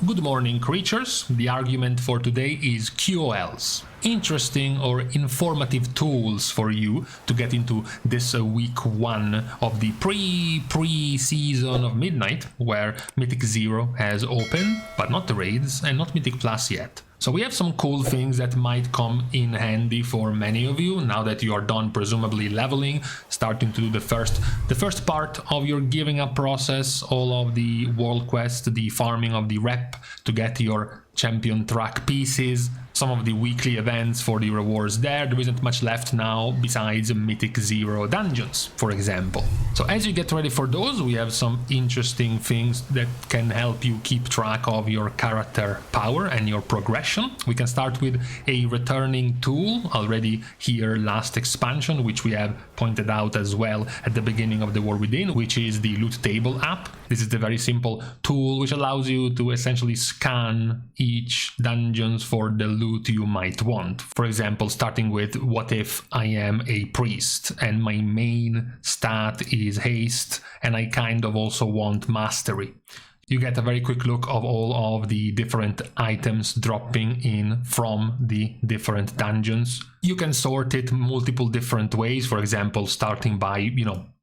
Good morning, creatures. The argument for today is QoLs. Interesting or informative tools for you to get into this week 1 of the pre-season of Midnight, where Mythic 0 has opened, but not the raids and not Mythic Plus yet. So we have some cool things that might come in handy for many of you now that you are done presumably leveling, starting to do the first part of your giving up process, all of the world quest, the farming of the rep to get your champion track pieces, some of the weekly events for the rewards there. There isn't much left now besides Mythic 0 dungeons, for example. So as you get ready for those, we have some interesting things that can help you keep track of your character power and your progression. We can start with a returning tool already here last expansion, which we have pointed out as well at the beginning of the War Within, which is the loot table app. This is the very simple tool which allows you to essentially scan each dungeons for the loot you might want. For example, starting with what if I am a priest and my main stat is haste and I kind of also want mastery. You get a very quick look of all of the different items dropping in from the different dungeons. You can sort it multiple different ways, for example, starting by,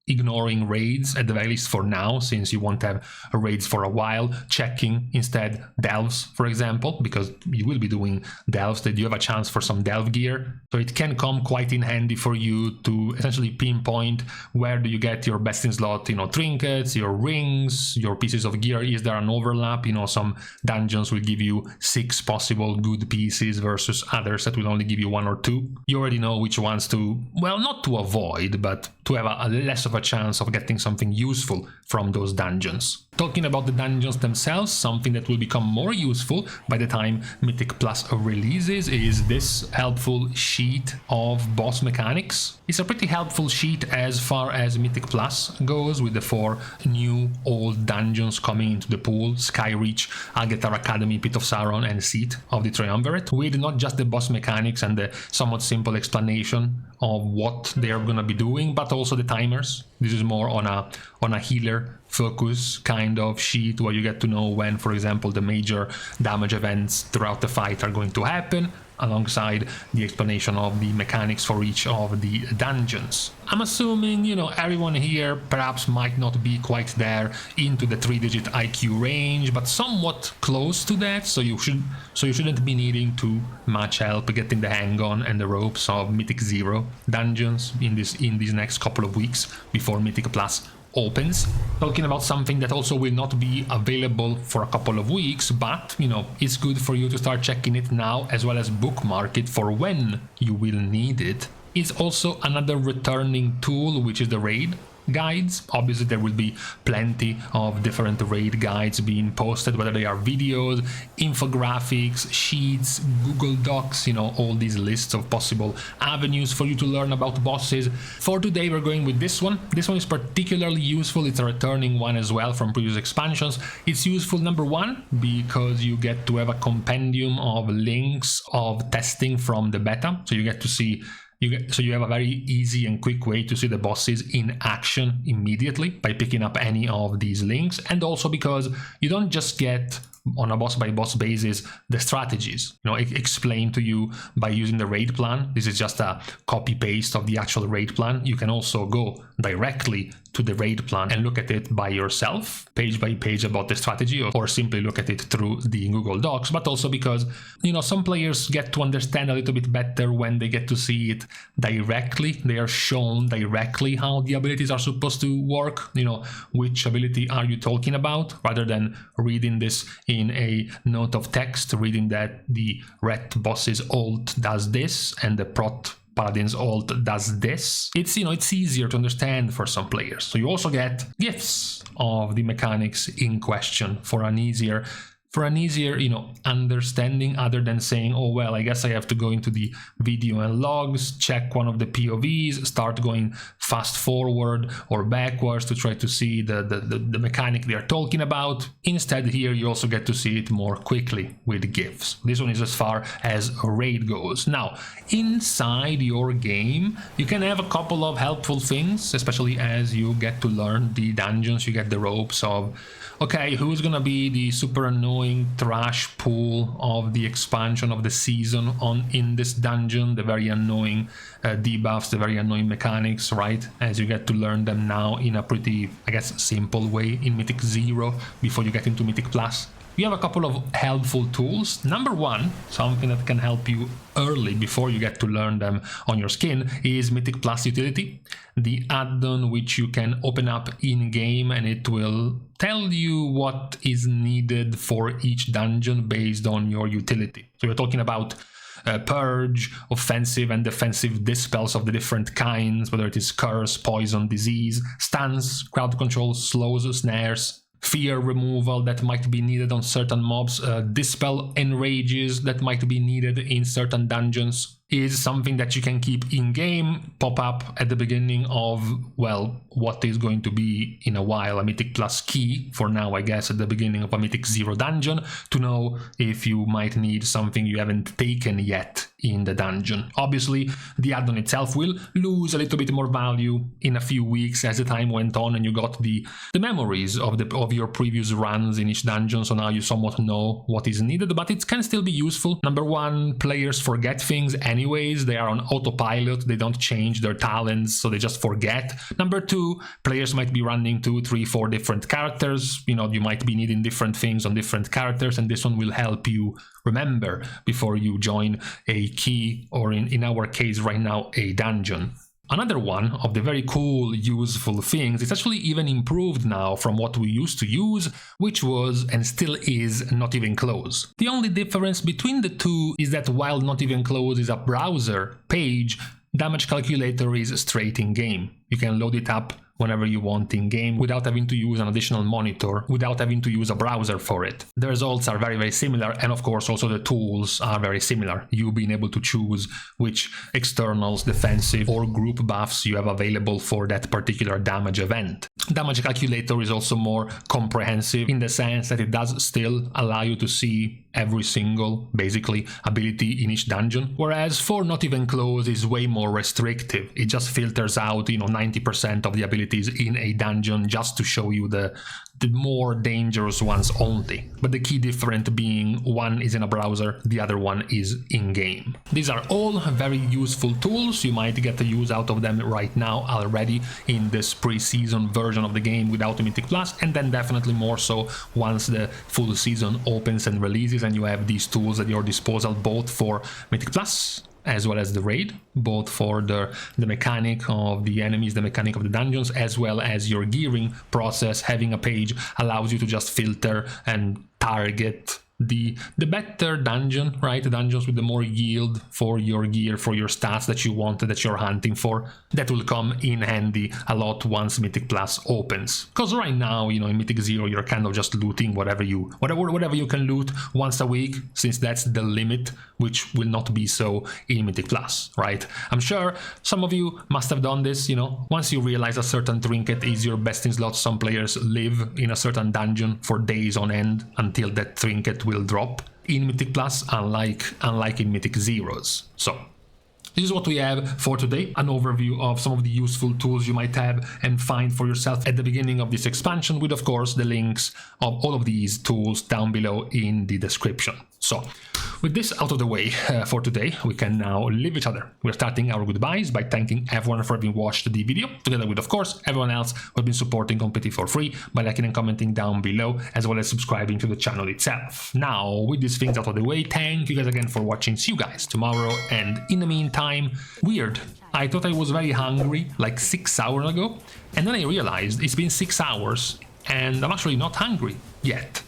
ignoring raids at the very least for now, since you won't have raids for a while, checking instead delves, for example, because you will be doing delves, that you have a chance for some delve gear. So it can come quite in handy for you to essentially pinpoint where do you get your best in slot, trinkets, your rings, your pieces of gear. Is there an overlap? Some dungeons will give you 6 possible good pieces versus others that will only give you 1 or 2. You already know which ones to, well, not to avoid, but to have a less of a chance of getting something useful from those dungeons. Talking about the dungeons themselves, something that will become more useful by the time Mythic Plus releases is this helpful sheet of boss mechanics. It's a pretty helpful sheet as far as Mythic Plus goes, with the 4 new old dungeons coming into the pool: Skyreach, Algetar Academy, Pit of Sauron, and Seat of the Triumvirate, with not just the boss mechanics and the somewhat simple explanation of what they're gonna be doing, but also the timers. This is more on a healer focus kind of sheet, where you get to know when, for example, the major damage events throughout the fight are going to happen, alongside the explanation of the mechanics for each of the dungeons. I'm assuming, everyone here perhaps might not be quite there into the 3-digit IQ range, but somewhat close to that, so you shouldn't be needing too much help getting the hang on and the ropes of Mythic 0 dungeons in these next couple of weeks before Mythic Plus opens. Talking about something that also will not be available for a couple of weeks, but it's good for you to start checking it now, as well as bookmark it for when you will need it. It's also another returning tool, which is the raid guides. Obviously there will be plenty of different raid guides being posted, whether they are videos, infographics, sheets, Google Docs, all these lists of possible avenues for you to learn about bosses. For today we're going with this one. This one is particularly useful. It's a returning one as well from previous expansions. It's useful, number one, because you get to have a compendium of links of testing from the beta, so you get to see so you have a very easy and quick way to see the bosses in action immediately by picking up any of these links, and also because you don't just get on a boss by boss basis the strategies explained to you by using the raid plan. This is just a copy paste of the actual raid plan. You can also go directly to the raid plan and look at it by yourself, page by page, about the strategy, or simply look at it through the Google Docs. But also because some players get to understand a little bit better when they get to see it directly. They are shown directly how the abilities are supposed to work, which ability are you talking about, rather than reading this in a note of text, reading that the ret boss's ult does this and the prot paladin's ult does this. It's easier to understand for some players. So you also get gifs of the mechanics in question for an easier understanding, other than saying, oh, well, I guess I have to go into the video and logs, check one of the POVs, start going fast forward or backwards to try to see the mechanic they are talking about. Instead, here you also get to see it more quickly with GIFs. This one is as far as a raid goes. Now, inside your game, you can have a couple of helpful things, especially as you get to learn the dungeons. You get the ropes of, okay, who's gonna be the super annoying annoying trash pool of the expansion of the season in this dungeon, the very annoying debuffs, the very annoying mechanics, right? As you get to learn them now in a pretty, I guess, simple way in Mythic 0 before you get into Mythic Plus. You have a couple of helpful tools. Number one, something that can help you early before you get to learn them on your skin, is Mythic Plus utility, the add-on which you can open up in-game, and it will tell you what is needed for each dungeon based on your utility. So we're talking about purge, offensive and defensive dispels of the different kinds, whether it is curse, poison, disease, stuns, crowd control, slows, snares, fear removal that might be needed on certain mobs, dispel enrages that might be needed in certain dungeons, is something that you can keep in-game, pop up at the beginning of, well, what is going to be in a while a Mythic Plus key, for now I guess at the beginning of a Mythic 0 dungeon, to know if you might need something you haven't taken yet in the dungeon. Obviously, the add-on itself will lose a little bit more value in a few weeks as the time went on and you got the memories of your previous runs in each dungeon, so now you somewhat know what is needed, but it can still be useful. Number one, players forget things anyways, they are on autopilot, they don't change their talents, so they just forget. Number two, players might be running 2, 3, 4 different characters, you know, you might be needing different things on different characters, and this one will help you remember before you join a key, or in our case right now, a dungeon. Another one of the very cool, useful things, it's actually even improved now from what we used to use, which was, and still is, Not Even Close. The only difference between the two is that while Not Even Close is a browser page, Damage Calculator is straight in-game. You can load it up whenever you want in-game without having to use an additional monitor, without having to use a browser for it. The results are very, very similar, and of course also the tools are very similar. You being able to choose which externals, defensive or group buffs you have available for that particular damage event. Damage Calculator is also more comprehensive in the sense that it does still allow you to see every single, basically, ability in each dungeon, whereas for Not Even Close is way more restrictive. It just filters out, 90% of the abilities in a dungeon just to show you the more dangerous ones only. But the key difference being one is in a browser, the other one is in-game. These are all very useful tools. You might get the use out of them right now already in this pre-season version of the game without Mythic Plus, and then definitely more so once the full season opens and releases and you have these tools at your disposal, both for Mythic Plus as well as the raid, both for the mechanic of the enemies, the mechanic of the dungeons, as well as your gearing process. Having a page allows you to just filter and target the better dungeon, right? The dungeons with the more yield for your gear, for your stats that you want, that you're hunting for. That will come in handy a lot once Mythic Plus opens. Because right now, in Mythic 0, you're kind of just looting whatever you can loot once a week, since that's the limit, which will not be so in Mythic Plus, right? I'm sure some of you must have done this, once you realize a certain trinket is your best in slot, some players live in a certain dungeon for days on end until that trinket will drop in Mythic Plus, unlike in Mythic Zeros. So this is what we have for today, an overview of some of the useful tools you might have and find for yourself at the beginning of this expansion, with of course the links of all of these tools down below in the description. So with this out of the way for today, we can now leave each other. We're starting our goodbyes by thanking everyone for having watched the video, together with, of course, everyone else who has been supporting completely for free by liking and commenting down below, as well as subscribing to the channel itself. Now, with these things out of the way, thank you guys again for watching. See you guys tomorrow, and in the meantime, weird. I thought I was very hungry like 6 hours ago, and then I realized it's been 6 hours and I'm actually not hungry yet.